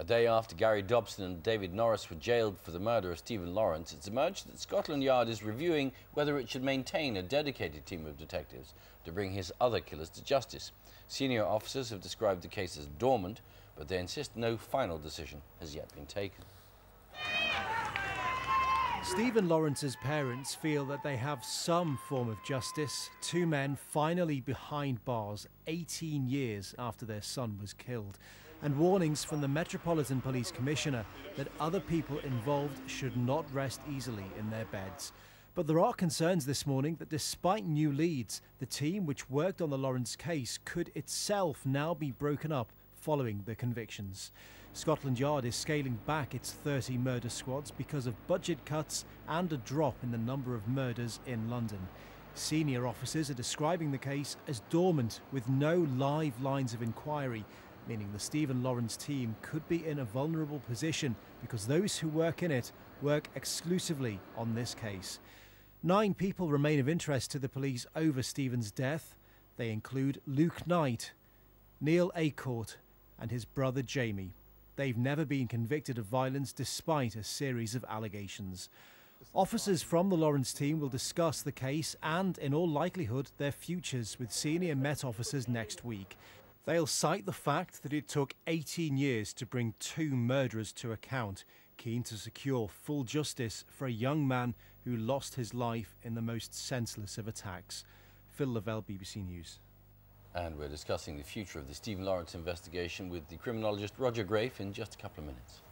day after Gary Dobson and David Norris were jailed for the murder of Stephen Lawrence, it's emerged that Scotland Yard is reviewing whether it should maintain a dedicated team of detectives to bring his other killers to justice. Senior officers have described the case as dormant, but they insist no final decision has yet been taken. Stephen Lawrence's parents feel that they have some form of justice. Two men finally behind bars 18 years after their son was killed. And warnings from the Metropolitan Police Commissioner that other people involved should not rest easily in their beds. But there are concerns this morning that despite new leads, the team which worked on the Lawrence case could itself now be broken up following the convictions. Scotland Yard is scaling back its 30 murder squads because of budget cuts and a drop in the number of murders in London. Senior officers are describing the case as dormant with no live lines of inquiry, meaning the Stephen Lawrence team could be in a vulnerable position because those who work in it work exclusively on this case. 9 people remain of interest to the police over Stephen's death. They include Luke Knight, Neil Acorte and his brother Jamie. They've never been convicted of violence despite a series of allegations. Officers from the Lawrence team will discuss the case and, in all likelihood, their futures with senior Met officers next week. They'll cite the fact that it took 18 years to bring 2 murderers to account, keen to secure full justice for a young man who lost his life in the most senseless of attacks. Phil Lavelle, BBC News. And we're discussing the future of the Stephen Lawrence investigation with the criminologist Roger Grafe in just a couple of minutes.